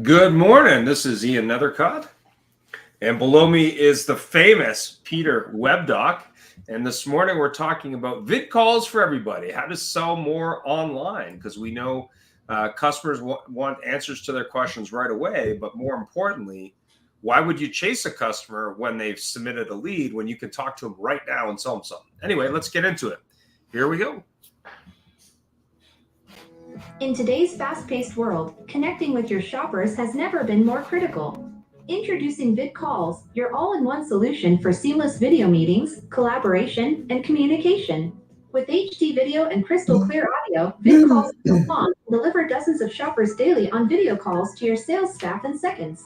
Good morning. This is Ian Nethercott, and below me is the famous Peter Webdock. And this morning we're talking about vid calls for everybody, how to sell more online, because we know customers want answers to their questions right away. But more importantly, why would you chase a customer when they've submitted a lead when you can talk to them right now and sell them something? Anyway, let's get into it. Here we go. In today's fast-paced world, connecting with your shoppers has never been more critical. Introducing VidCalls, your all-in-one solution for seamless video meetings, collaboration, and communication. With HD video and crystal clear audio, VidCalls deliver dozens of shoppers daily on video calls to your sales staff in seconds.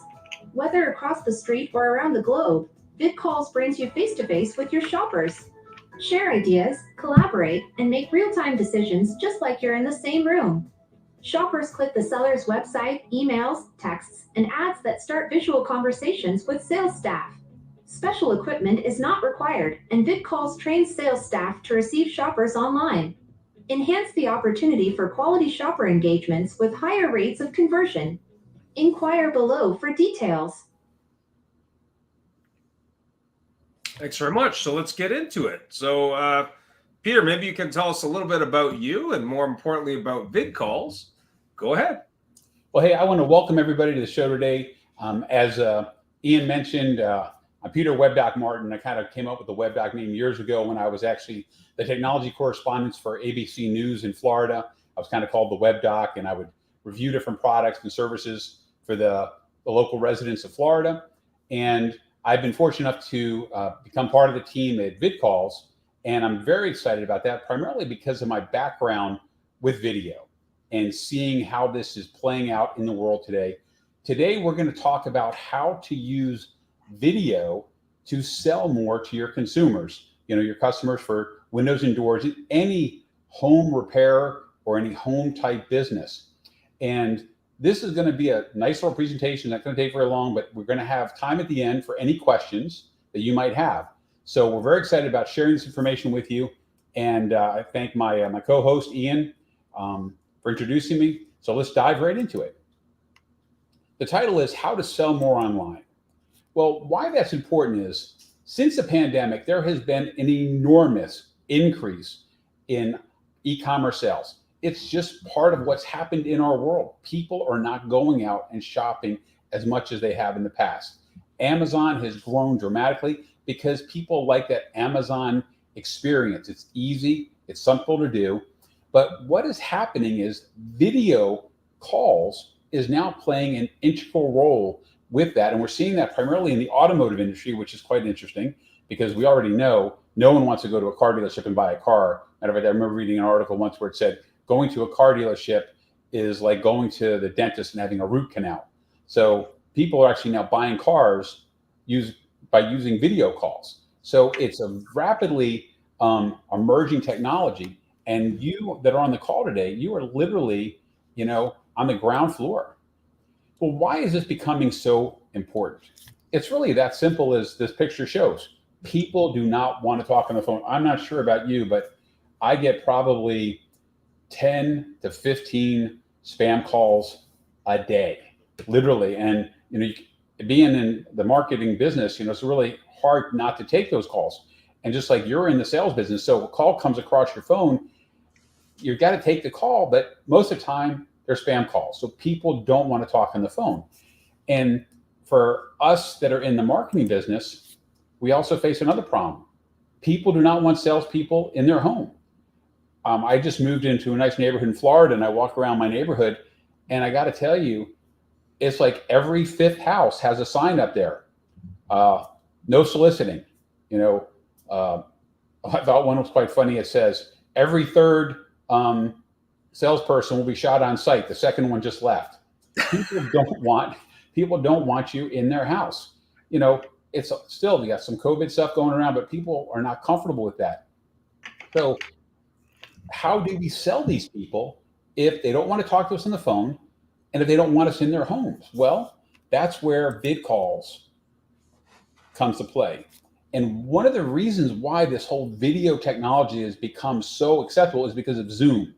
Whether across the street or around the globe, VidCalls brings you face-to-face with your shoppers. Share ideas, collaborate, and make real-time decisions just like you're in the same room. Shoppers click the seller's website, emails, texts, and ads that start visual conversations with sales staff. Special equipment is not required, and VidCalls trains sales staff to receive shoppers online. Enhance the opportunity for quality shopper engagements with higher rates of conversion. Inquire below for details. Thanks very much. So let's get into it. So, Peter, maybe you can tell us a little bit about you and more importantly about VidCalls. Go ahead. Well, hey, I want to welcome everybody to the show today. As Ian mentioned, I'm Peter Webdock Martin. I kind of came up with the Webdock name years ago when I was actually the technology correspondent for ABC News in Florida. I was kind of called the Webdock, and I would review different products and services for the local residents of Florida. And I've been fortunate enough to become part of the team at VidCalls, and I'm very excited about that, primarily because of my background with video and seeing how this is playing out in the world today. Today, we're going to talk about how to use video to sell more to your consumers, your customers for windows and doors, any home repair or any home type business. And this is going to be a nice little presentation, not going to take very long, but we're going to have time at the end for any questions that you might have. So we're very excited about sharing this information with you. And I thank my co-host, Ian, for introducing me. So let's dive right into it. The title is How to Sell More Online. Well, why that's important is since the pandemic, there has been an enormous increase in e-commerce sales. It's just part of what's happened in our world. People are not going out and shopping as much as they have in the past. Amazon has grown dramatically because people like that Amazon experience. It's easy, it's simple to do. But what is happening is video calls is now playing an integral role with that. And we're seeing that primarily in the automotive industry, which is quite interesting because we already know no one wants to go to a car dealership and buy a car. Matter of fact, I remember reading an article once where it said going to a car dealership is like going to the dentist and having a root canal. So people are actually now buying cars by using video calls. So it's a rapidly emerging technology. And you that are on the call today, you are literally, on the ground floor. Well, why is this becoming so important? It's really that simple as this picture shows. People do not want to talk on the phone. I'm not sure about you, but I get probably 10 to 15 spam calls a day, literally. And, being in the marketing business, it's really hard not to take those calls. And just like you're in the sales business, so a call comes across your phone, you've got to take the call, but most of the time they're spam calls. So people don't want to talk on the phone. And for us that are in the marketing business, we also face another problem. People do not want salespeople in their home. I just moved into a nice neighborhood in Florida and I walk around my neighborhood and I got to tell you, it's like every fifth house has a sign up there. No soliciting. I thought one was quite funny. It says every third salesperson will be shot on sight. The second one just left. People don't want you in their house. It's still, we got some COVID stuff going around, but people are not comfortable with that. So how do we sell these people if they don't want to talk to us on the phone and if they don't want us in their homes? Well, that's where VidCalls comes to play. And one of the reasons why this whole video technology has become so acceptable is because of Zoom.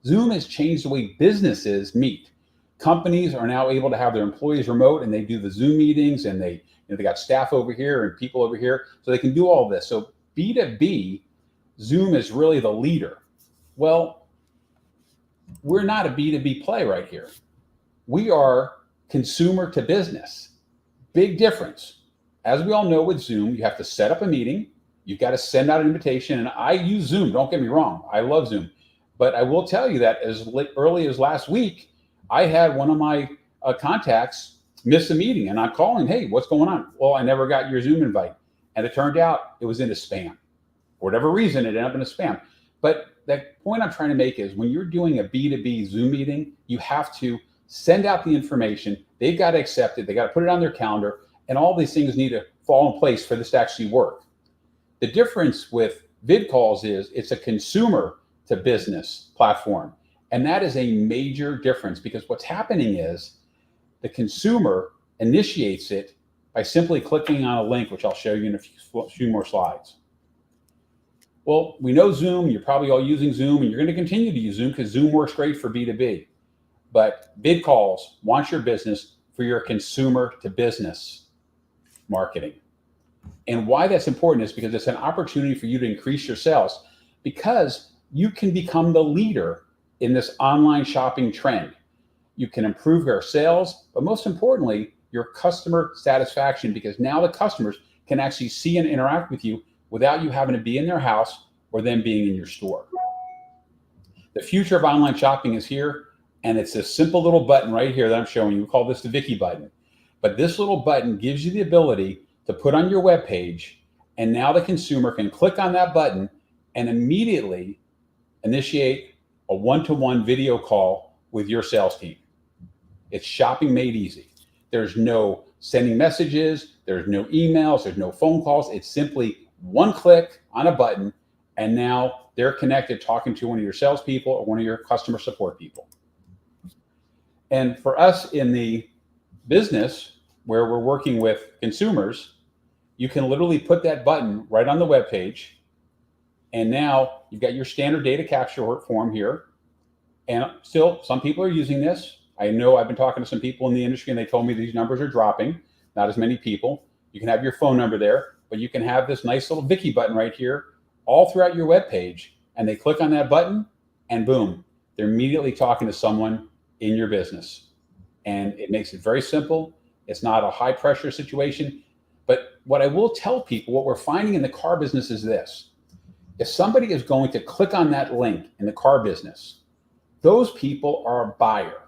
Zoom has changed the way businesses meet. Companies are now able to have their employees remote, and they do the Zoom meetings, and they got staff over here and people over here, so they can do all this. So B2B, Zoom is really the leader. Well, we're not a B2B play right here. We are consumer to business. Big difference. As we all know with Zoom, you have to set up a meeting. You've got to send out an invitation. And I use Zoom. Don't get me wrong. I love Zoom. But I will tell you that as early as last week, I had one of my contacts miss a meeting. And I'm calling, hey, what's going on? Well, I never got your Zoom invite. And it turned out it was in a spam. For whatever reason, it ended up in a spam. But the point I'm trying to make is when you're doing a B2B Zoom meeting, you have to send out the information. They've got to accept it. They got to put it on their calendar. And all these things need to fall in place for this to actually work. The difference with VidCalls is it's a consumer to business platform. And that is a major difference because what's happening is the consumer initiates it by simply clicking on a link, which I'll show you in a few more slides. Well, we know Zoom, you're probably all using Zoom, and you're going to continue to use Zoom because Zoom works great for B2B. But VidCalls wants your business for your consumer to business marketing. And why that's important is because it's an opportunity for you to increase your sales because you can become the leader in this online shopping trend. You can improve your sales, but most importantly, your customer satisfaction, because now the customers can actually see and interact with you without you having to be in their house or them being in your store. The future of online shopping is here, and it's a simple little button right here that I'm showing you. We call this the Vicky button. But this little button gives you the ability to put on your web page, and now the consumer can click on that button and immediately initiate a one-to-one video call with your sales team. It's shopping made easy. There's no sending messages, there's no emails, there's no phone calls. It's simply one click on a button, and now they're connected talking to one of your salespeople or one of your customer support people. And for us in the business where we're working with consumers, you can literally put that button right on the web page, and now you've got your standard data capture form here. And still, some people are using this. I know I've been talking to some people in the industry, and they told me these numbers are dropping. Not as many people. You can have your phone number there, but you can have this nice little Vicky button right here all throughout your web page, and they click on that button, and boom, they're immediately talking to someone in your business. And it makes it very simple. It's not a high pressure situation. But what I will tell people, what we're finding in the car business is this. If somebody is going to click on that link in the car business, those people are a buyer.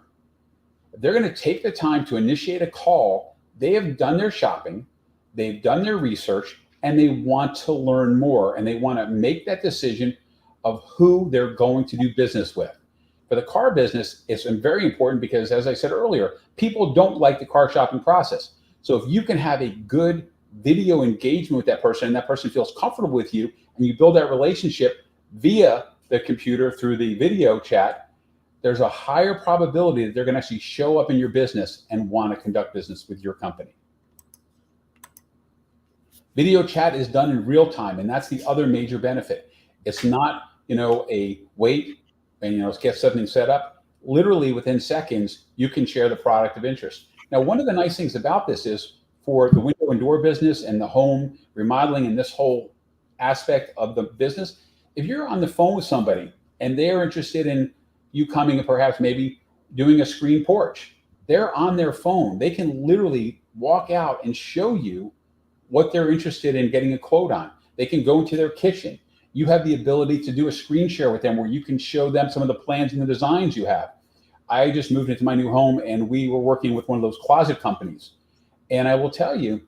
If they're going to take the time to initiate a call, they have done their shopping, they've done their research, and they want to learn more, and they want to make that decision of who they're going to do business with. For the car business, it's very important because, as I said earlier, people don't like the car shopping process. So if you can have a good video engagement with that person and that person feels comfortable with you and you build that relationship via the computer through the video chat, there's a higher probability that they're going to actually show up in your business and want to conduct business with your company. Video chat is done in real time, and that's the other major benefit. It's not, a wait and, get something set up. Literally within seconds, you can share the product of interest. Now, one of the nice things about this is for the window and door business and the home remodeling and this whole aspect of the business, if you're on the phone with somebody and they're interested in you coming and perhaps maybe doing a screen porch, they're on their phone. They can literally walk out and show you what they're interested in getting a quote on. They can go into their kitchen. You have the ability to do a screen share with them where you can show them some of the plans and the designs you have. I just moved into my new home, and we were working with one of those closet companies. And I will tell you,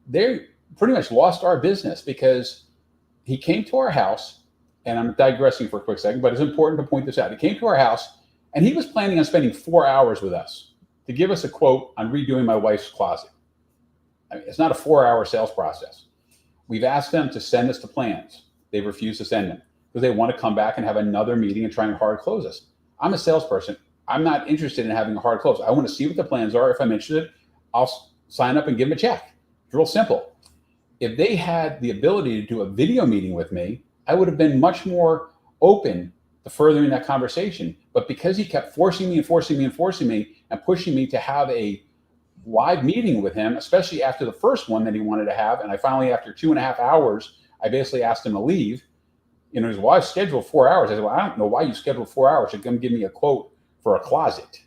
they pretty much lost our business because he came to our house, and I'm digressing for a quick second, but it's important to point this out. He came to our house, and he was planning on spending 4 hours with us to give us a quote on redoing my wife's closet. I mean, it's not a 4-hour sales process. We've asked them to send us the plans. They've refused to send them because they want to come back and have another meeting and try and hard close us. I'm a salesperson. I'm not interested in having a hard close. I want to see what the plans are. If I'm interested, I'll sign up and give them a check. It's real simple. If they had the ability to do a video meeting with me, I would have been much more open to furthering that conversation. But because he kept forcing me and pushing me to have a live meeting with him, especially after the first one that he wanted to have, and I finally, after 2.5 hours, I basically asked him to leave. He said, well, I've scheduled 4 hours. I said, well, I don't know why you scheduled 4 hours to come give me a quote for a closet.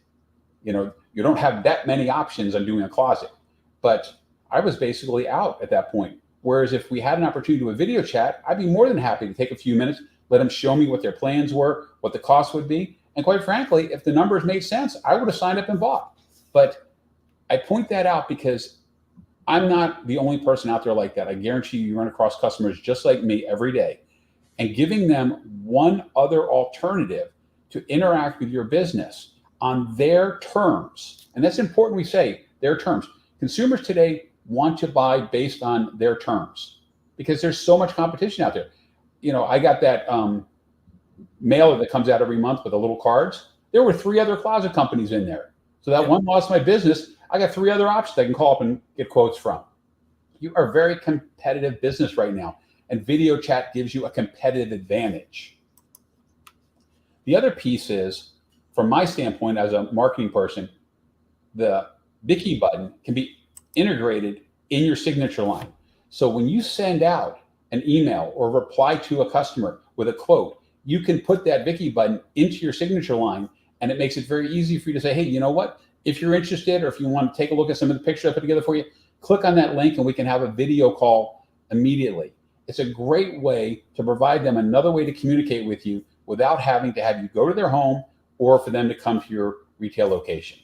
You don't have that many options on doing a closet. But I was basically out at that point. Whereas if we had an opportunity to do a video chat, I'd be more than happy to take a few minutes, let them show me what their plans were, what the cost would be. And quite frankly, if the numbers made sense, I would have signed up and bought. But I point that out because I'm not the only person out there like that. I guarantee you run across customers just like me every day. And giving them one other alternative to interact with your business on their terms. And that's important we say, their terms. Consumers today want to buy based on their terms because there's so much competition out there. I got that mailer that comes out every month with the little cards. There were 3 other closet companies in there. So that one lost my business. I got 3 other options I can call up and get quotes from. You are a very competitive business right now, and video chat gives you a competitive advantage. The other piece is, from my standpoint as a marketing person, the Vicky button can be integrated in your signature line. So when you send out an email or reply to a customer with a quote, you can put that Vicky button into your signature line, and it makes it very easy for you to say, hey, you know what? If you're interested, or if you want to take a look at some of the pictures I put together for you, click on that link and we can have a video call immediately. It's a great way to provide them another way to communicate with you without having to have you go to their home or for them to come to your retail location.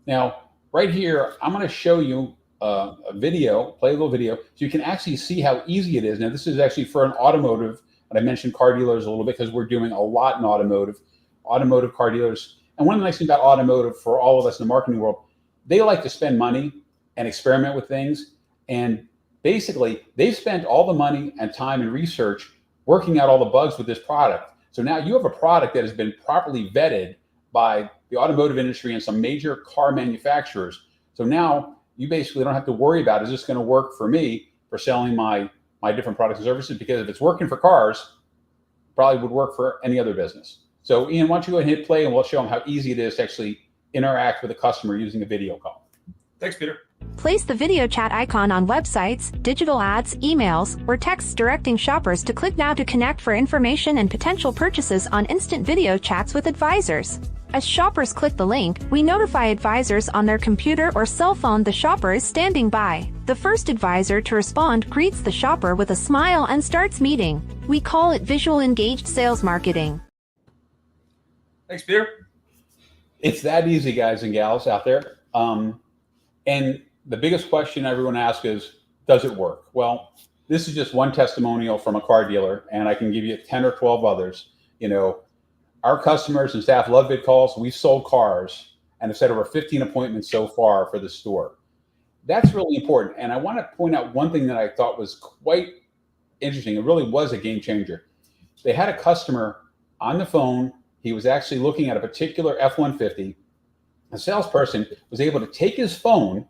Now, right here, I'm going to show you a video, play a little video, so you can actually see how easy it is. Now, this is actually for an automotive, and I mentioned car dealers a little bit because we're doing a lot in automotive car dealers. And one of the nice things about automotive for all of us in the marketing world, they like to spend money and experiment with things. And basically, they've spent all the money and time and research working out all the bugs with this product. So now you have a product that has been properly vetted by the automotive industry and some major car manufacturers. So now you basically don't have to worry about, is this going to work for me for selling my different products and services? Because if it's working for cars, it probably would work for any other business. So Ian, why don't you go ahead and hit play and we'll show them how easy it is to actually interact with a customer using a video call. Thanks, Peter. Place the video chat icon on websites, digital ads, emails, or texts directing shoppers to click now to connect for information and potential purchases on instant video chats with advisors. As shoppers click the link, we notify advisors on their computer or cell phone the shopper is standing by. The first advisor to respond greets the shopper with a smile and starts meeting. We call it visual engaged sales marketing. Thanks, Peter. It's that easy, guys and gals out there. And the biggest question everyone asks is, does it work? Well, this is just one testimonial from a car dealer, and I can give you 10 or 12 others. Our customers and staff love VidCalls. We've sold cars and have set over 15 appointments so far for the store. That's really important. And I want to point out one thing that I thought was quite interesting. It really was a game changer. They had a customer on the phone. He was actually looking at a particular F-150. The salesperson was able to take his phone,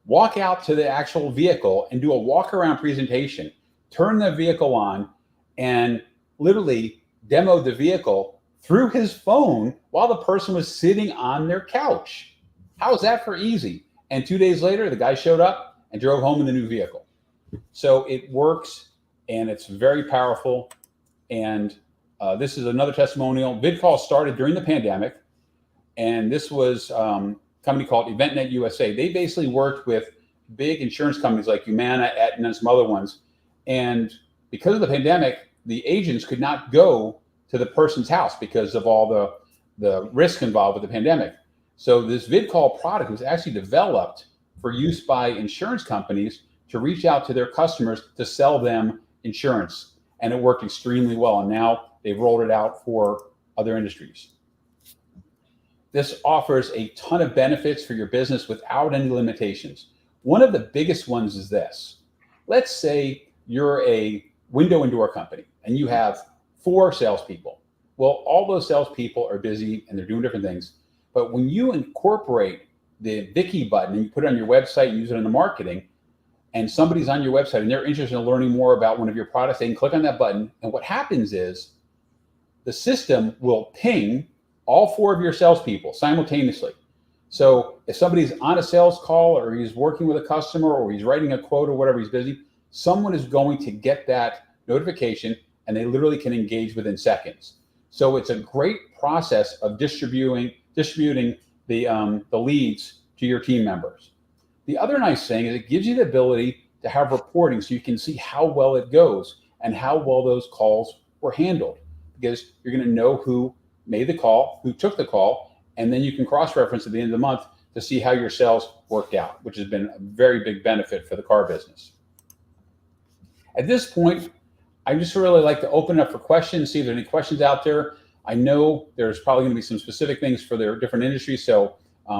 walk out to the actual vehicle and do a walk around presentation, turn the vehicle on, and literally demoed the vehicle through his phone while the person was sitting on their couch. How is that for easy? And 2 days later, the guy showed up and drove home in the new vehicle. So it works, and it's very powerful. And this is another testimonial. VidCall started during the pandemic, and this was a company called EventNet USA. They basically worked with big insurance companies like Humana, Aetna, and some other ones. And because of the pandemic, the agents could not go to the person's house because of all the risk involved with the pandemic. So this VidCall product was actually developed for use by insurance companies to reach out to their customers to sell them insurance. And it worked extremely well. And now they've rolled it out for other industries. This offers a ton of benefits for your business without any limitations. One of the biggest ones is this. Let's say you're a window and door company and you have 4 salespeople. Well, all those salespeople are busy and they're doing different things. But when you incorporate the Vicky button and you put it on your website, use it in the marketing, and somebody's on your website and they're interested in learning more about one of your products, they can click on that button. And what happens is the system will ping all 4 of your salespeople simultaneously. So if somebody's on a sales call or he's working with a customer or he's writing a quote or whatever, he's busy, someone is going to get that notification and they literally can engage within seconds. So it's a great process of distributing the leads to your team members. The other nice thing is it gives you the ability to have reporting so you can see how well it goes and how well those calls were handled, because you're going to know who made the call, who took the call, and then you can cross-reference at the end of the month to see how your sales worked out, which has been a very big benefit for the car business. At this point, I just really like to open up for questions, see if there are any questions out there. I know there's probably going to be some specific things for their different industries, so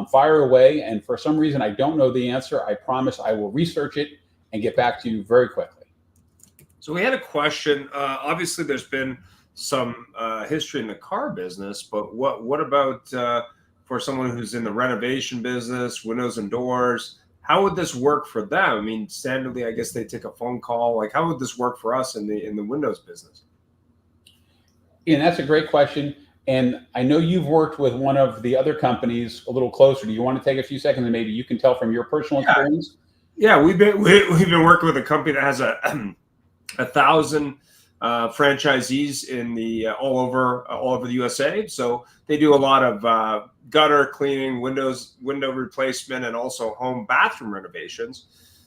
fire away. And for some reason I don't know the answer, I promise I will research it and get back to you very quickly. So we had a question. Obviously, there's been some history in the car business, but what about for someone who's in the renovation business, windows and doors? How would this work for them? I mean, standardly, I guess they take a phone call. Like, how would this work for us in the windows business? Ian, that's a great question. And I know you've worked with one of the other companies a little closer. Do you want to take a few seconds and maybe you can tell from your personal experience? Yeah, we've been working with a company that has 1,000 franchisees in the all over the USA. So they do a lot of gutter cleaning, window replacement, and also home bathroom renovations.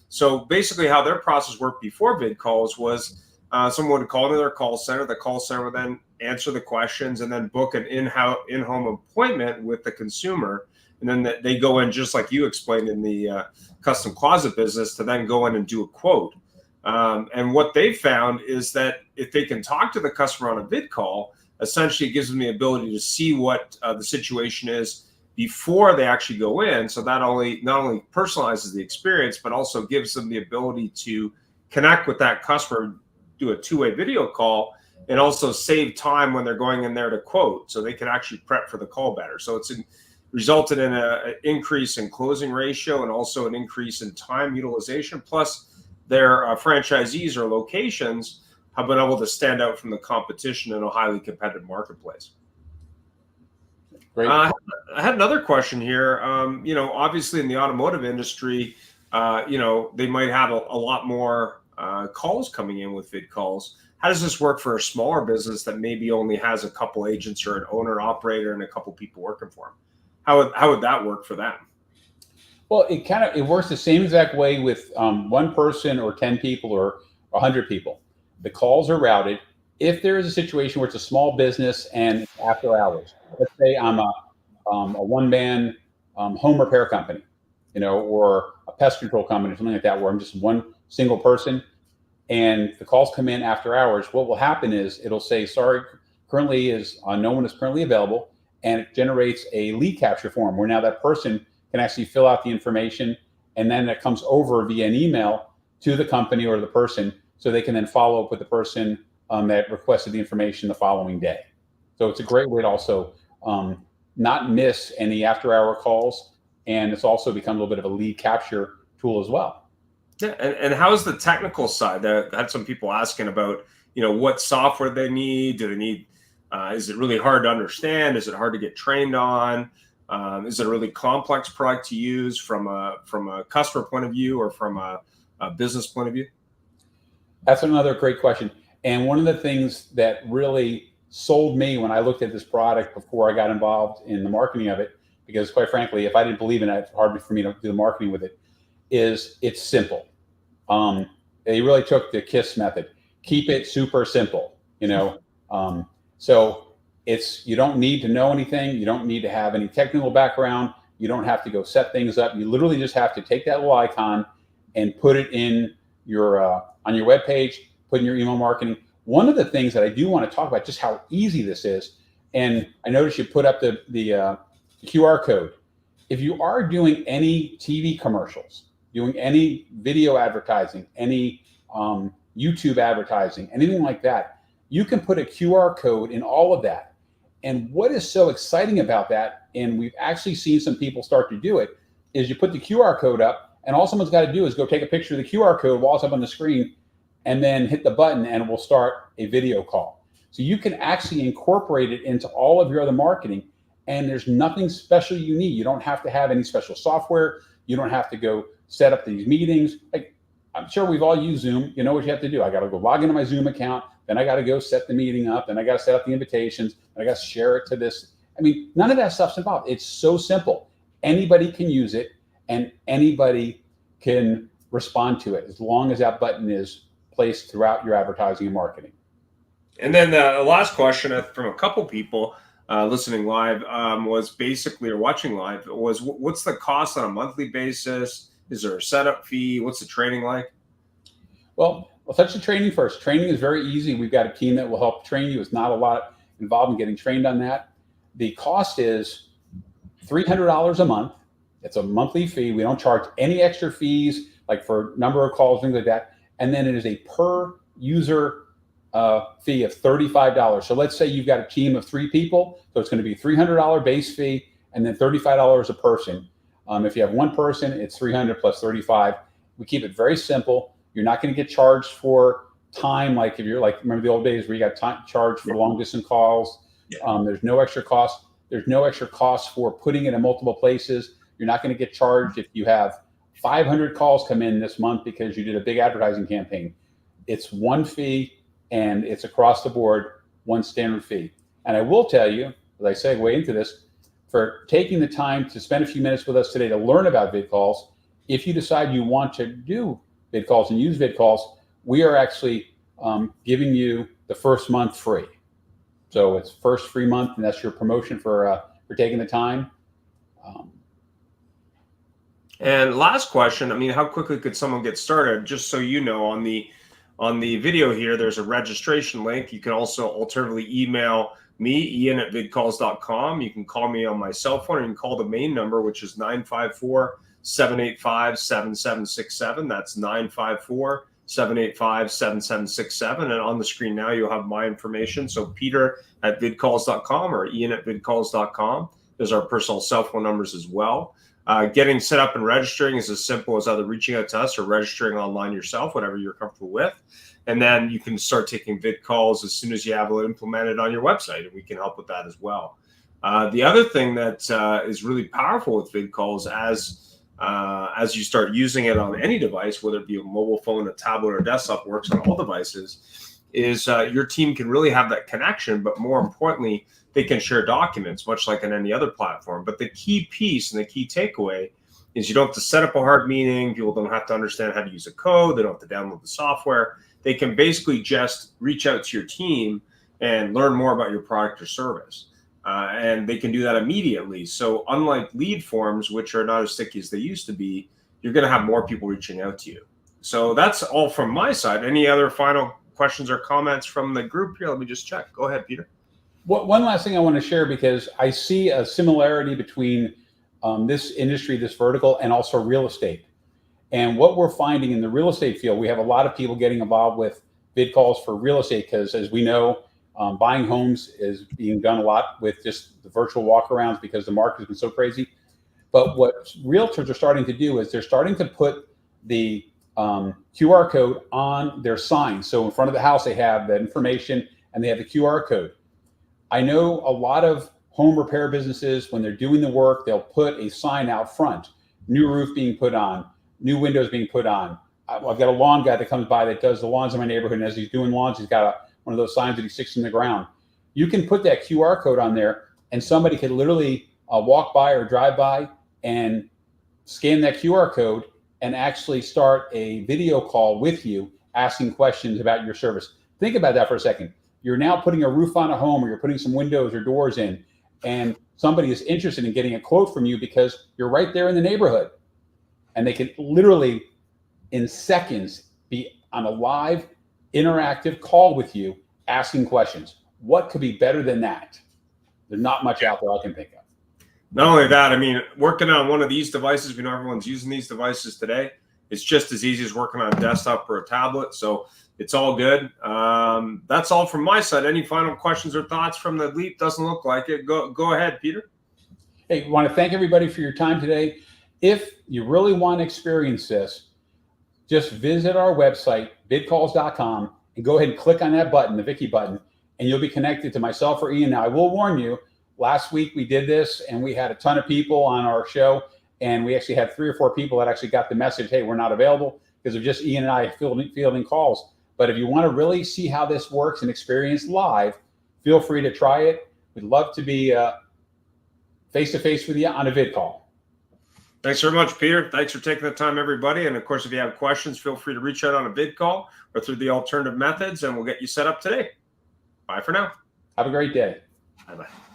So basically, how their process worked before VidCalls was someone would call into their call center. The call center would then answer the questions and then book an in-home appointment with the consumer. And then they go in, just like you explained in the custom closet business, to then go in and do a quote. And what they found is that if they can talk to the customer on a vid call, essentially it gives them the ability to see what the situation is before they actually go in. So that not only personalizes the experience, but also gives them the ability to connect with that customer, do a two-way video call, and also save time when they're going in there to quote, so they can actually prep for the call better. So it's resulted in an increase in closing ratio and also an increase in time utilization. Plus, their franchisees or locations have been able to stand out from the competition in a highly competitive marketplace. Great. I had another question here. Obviously in the automotive industry, they might have a lot more calls coming in with vid calls. How does this work for a smaller business that maybe only has a couple agents or an owner operator and a couple people working for them? How would that work for them? Well, it works the same exact way with one person or 10 people or 100 people. The calls are routed. If there is a situation where it's a small business and it's after hours, let's say I'm a one-man home repair company, or a pest control company or something like that, where I'm just one single person, and the calls come in after hours, what will happen is it'll say, sorry, no one is currently available, and it generates a lead capture form where now that person can actually fill out the information, and then it comes over via an email to the company or the person, so they can then follow up with the person that requested the information the following day. So it's a great way to also not miss any after-hour calls, and it's also become a little bit of a lead capture tool as well. Yeah, and how's the technical side? I had some people asking about, what software they need. Do they need? Is it really hard to understand? Is it hard to get trained on? Is it a really complex product to use from a customer point of view or from a business point of view? That's another great question. And one of the things that really sold me when I looked at this product before I got involved in the marketing of it, because quite frankly, if I didn't believe in it, it's hard for me to do the marketing with it, is it's simple. They really took the KISS method. Keep it super simple, So you don't need to know anything. You don't need to have any technical background. You don't have to go set things up. You literally just have to take that little icon and put it in your on your web page, put in your email marketing. One of the things that I do want to talk about, just how easy this is, and I noticed you put up the QR code. If you are doing any TV commercials, doing any video advertising, any YouTube advertising, anything like that, you can put a QR code in all of that. And what is so exciting about that, and we've actually seen some people start to do it, is you put the QR code up, and all someone's got to do is go take a picture of the QR code while it's up on the screen, and then hit the button, and it will start a video call. So you can actually incorporate it into all of your other marketing, and there's nothing special you need. You don't have to have any special software. You don't have to go set up these meetings. Like, I'm sure we've all used Zoom. You know what you have to do. I got to go log into my Zoom account. Then I got to go set the meeting up. Then I got to set up the invitations. Then I got to share it to this. I mean, none of that stuff's involved. It's so simple. Anybody can use it, and anybody can respond to it as long as that button is placed throughout your advertising and marketing. And then the last question from a couple people listening live was basically, or watching live, was what's the cost on a monthly basis? Is there a setup fee? What's the training like? Well, we'll touch the training first. Training is very easy. We've got a team that will help train you. It's not a lot involved in getting trained on that. The cost is $300 a month. It's a monthly fee. We don't charge any extra fees, like for number of calls, things like that. And then it is a per user fee of $35. So let's say you've got a team of 3 people. So it's going to be $300 base fee and then $35 a person. If you have 1 person, it's $300 plus $35. We keep it very simple. You're not going to get charged for time. Like if you're like, remember the old days where you got time charged for long distance calls. There's no extra cost. There's no extra cost for putting it in multiple places. You're not going to get charged if you have 500 calls come in this month because you did a big advertising campaign. It's 1 fee and it's across the board, 1 standard fee. And I will tell you, as I segue into this, for taking the time to spend a few minutes with us today to learn about VidCalls, if you decide you want to do VidCalls and use VidCalls, we are actually giving you the first month free. So it's first free month, and that's your promotion for taking the time. And last question, I mean, how quickly could someone get started? Just so you know, on the video here, there's a registration link. You can also alternatively email me, Ian@vidcalls.com. You can call me on my cell phone, or you can call the main number, which is 954-785-7767. That's 954-785-7767. And on the screen now, you'll have my information. So Peter@vidcalls.com or Ian@vidcalls.com. There's our personal cell phone numbers as well. Getting set up and registering is as simple as either reaching out to us or registering online yourself, whatever you're comfortable with. And then you can start taking vid calls as soon as you have it implemented on your website, and we can help with that as well. The other thing that is really powerful with vid calls, as you start using it on any device, whether it be a mobile phone, a tablet, or desktop, works on all devices, is your team can really have that connection, but more importantly, they can share documents, much like on any other platform. But the key piece and the key takeaway is you don't have to set up a hard meeting. People don't have to understand how to use a code. They don't have to download the software. They can basically just reach out to your team and learn more about your product or service. And they can do that immediately. So unlike lead forms, which are not as sticky as they used to be, you're going to have more people reaching out to you. So that's all from my side. Any other final questions or comments from the group here? Let me just check. Go ahead, Peter. One last thing I want to share, because I see a similarity between this industry, this vertical, and also real estate. And what we're finding in the real estate field, we have a lot of people getting involved with vid calls for real estate because, as we know, buying homes is being done a lot with just the virtual walkarounds because the market has been so crazy. But what realtors are starting to do is they're starting to put the QR code on their sign. So in front of the house, they have that information and they have the QR code. I know a lot of home repair businesses, when they're doing the work, they'll put a sign out front, new roof being put on, new windows being put on. I've got a lawn guy that comes by that does the lawns in my neighborhood, and as he's doing lawns, he's got one of those signs that he sticks in the ground. You can put that QR code on there, and somebody can literally walk by or drive by and scan that QR code and actually start a video call with you, asking questions about your service. Think about that for a second. You're now putting a roof on a home, or you're putting some windows or doors in, and somebody is interested in getting a quote from you because you're right there in the neighborhood. And they can literally, in seconds, be on a live, interactive call with you, asking questions. What could be better than that? There's not much out there I can think of. Not only that, I mean, working on one of these devices, we know everyone's using these devices today. It's just as easy as working on a desktop or a tablet. So it's all good. That's all from my side. Any final questions or thoughts from the leap? Doesn't look like it. Go ahead, Peter. Hey, I want to thank everybody for your time today. If you really want to experience this, just visit our website, vidcalls.com, and go ahead and click on that button, the Vicky button, and you'll be connected to myself or Ian. Now, I will warn you, last week we did this and we had a ton of people on our show, and we actually had 3 or 4 people that actually got the message, hey, we're not available, because of just Ian and I fielding calls. But if you want to really see how this works and experience live, feel free to try it. We'd love to be face-to-face with you on a vid call. Thanks very much, Peter. Thanks for taking the time, everybody. And of course, if you have questions, feel free to reach out on a vid call or through the alternative methods, and we'll get you set up today. Bye for now. Have a great day. Bye-bye.